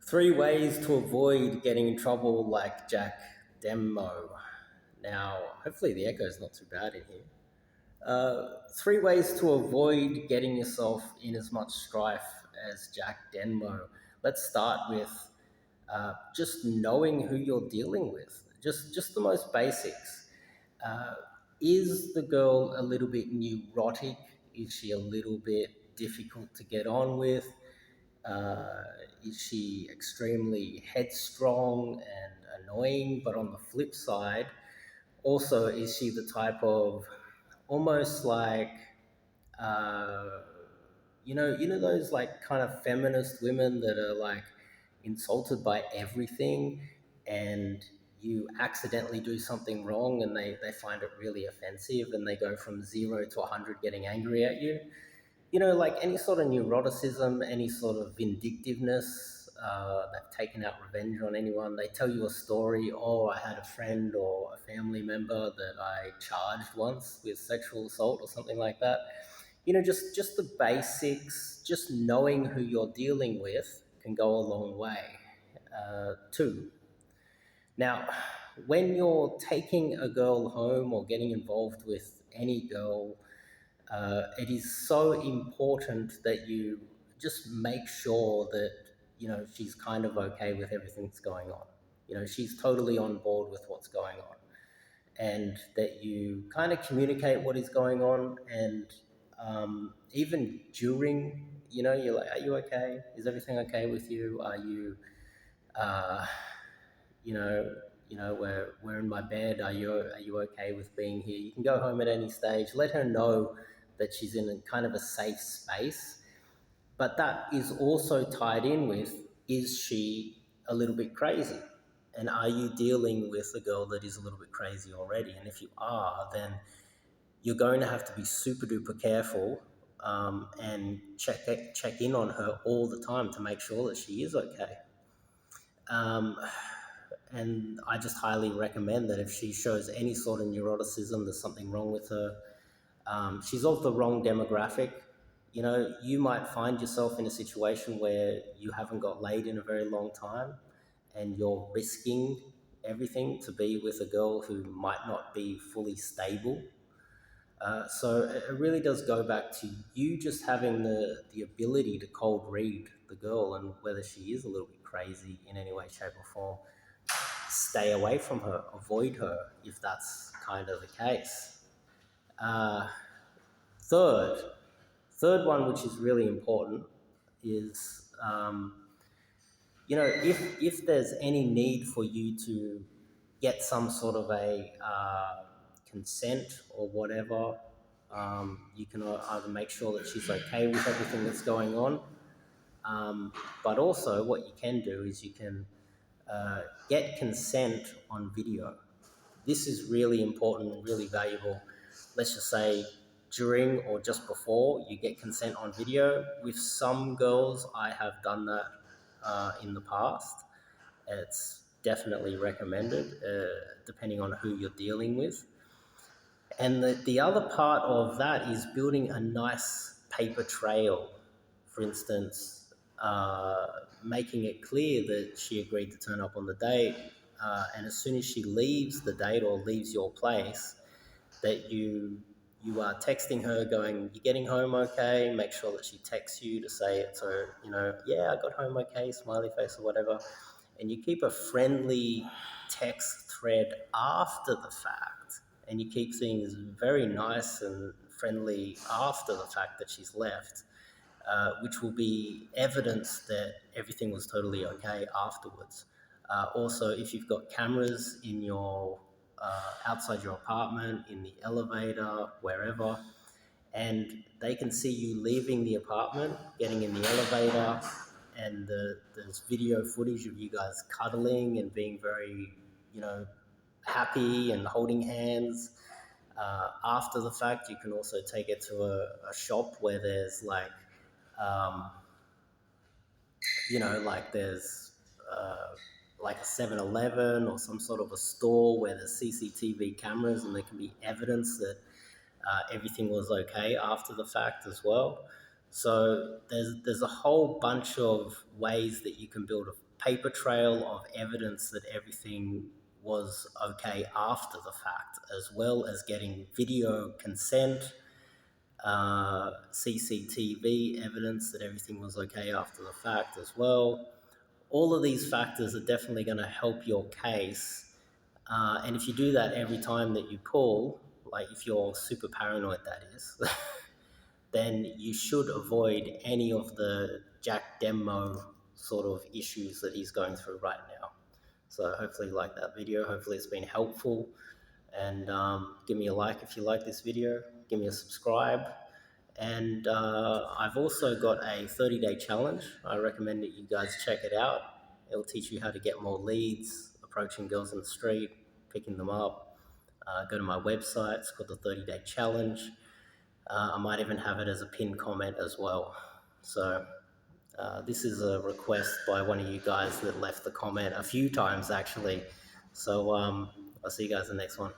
Three ways to avoid getting in trouble like Jack Denmo'ed. Now, hopefully the echo is not too bad in here. Three ways to avoid getting yourself in as much strife as Jack Denmo'ed. Let's start with just knowing who you're dealing with. Just the most basics. Uh, is the girl a little bit neurotic? Is she a little bit difficult to get on with? Uh, is she extremely headstrong and annoying? But on the flip side, also, is she the type of almost like, uh, those like kind of feminist women that are like insulted by everything, and you accidentally do something wrong and they find it really offensive and they go from 0 to 100 getting angry at you? Like any sort of neuroticism, any sort of vindictiveness, they've taken out revenge on anyone. They tell you a story. Oh, I had a friend or a family member that I charged once with sexual assault or something like that. Just the basics, just knowing who you're dealing with can go a long way. Two, now, when you're taking a girl home or getting involved with any girl, it is so important that you just make sure that she's kind of okay with everything that's going on. She's totally on board with what's going on, and that you kind of communicate what is going on. And even during, you're like, are you okay? Is everything okay with you? Are you, uh, you know, we're in my bed. Are you okay with being here? You can go home at any stage. Let her know that she's in a kind of a safe space. But that is also tied in with, is she a little bit crazy? And are you dealing with a girl that is a little bit crazy already? And if you are, then you're going to have to be super duper careful, and check in on her all the time to make sure that she is okay. Um, and I just highly recommend that if she shows any sort of neuroticism, there's something wrong with her. She's of the wrong demographic. You might find yourself in a situation where you haven't got laid in a very long time and you're risking everything to be with a girl who might not be fully stable. So it really does go back to you just having the ability to cold read the girl, and whether she is a little bit crazy in any way, shape, or form, stay away from her, avoid her if that's kind of the case. Uh, third, third one, which is really important, is if there's any need for you to get some sort of a consent or whatever, you can either make sure that she's okay with everything that's going on, but also what you can do is you can get consent on video. This is really important and really valuable. Let's just say during or just before you get consent on video. With some girls, I have done that in the past. It's definitely recommended, depending on who you're dealing with. And the other part of that is building a nice paper trail. For instance, making it clear that she agreed to turn up on the date, and as soon as she leaves the date or leaves your place, that you are texting her going, "You're getting home okay?" Make sure that she texts you to say it. So, "Yeah, I got home okay," smiley face or whatever. And you keep a friendly text thread after the fact, and you keep things very nice and friendly after the fact that she's left, which will be evidence that everything was totally okay afterwards. Also, if you've got cameras in your outside your apartment, in the elevator, wherever, and they can see you leaving the apartment, getting in the elevator, and there's video footage of you guys cuddling and being very, happy and holding hands. After the fact, you can also take it to a shop where there's um, like there's like a 7-Eleven or some sort of a store where there's CCTV cameras and there can be evidence that everything was okay after the fact as well. So there's a whole bunch of ways that you can build paper trail of evidence that everything was okay after the fact, as well as getting video consent, CCTV evidence that everything was okay after the fact as well. All of these factors are definitely going to help your case. And if you do that every time that you call, like if you're super paranoid, that is, then you should avoid any of the Jack Denmo'ed sort of issues that he's going through right now. So hopefully you like that video. Hopefully it's been helpful. And give me a like if you like this video. Give me a subscribe. And I've also got a 30-day challenge. I recommend that you guys check it out. It'll teach you how to get more leads, approaching girls in the street, picking them up. Go to my website. It's called the 30-day challenge. I might even have it as a pinned comment as well. So this is a request by one of you guys that left the comment a few times actually. So I'll see you guys in the next one.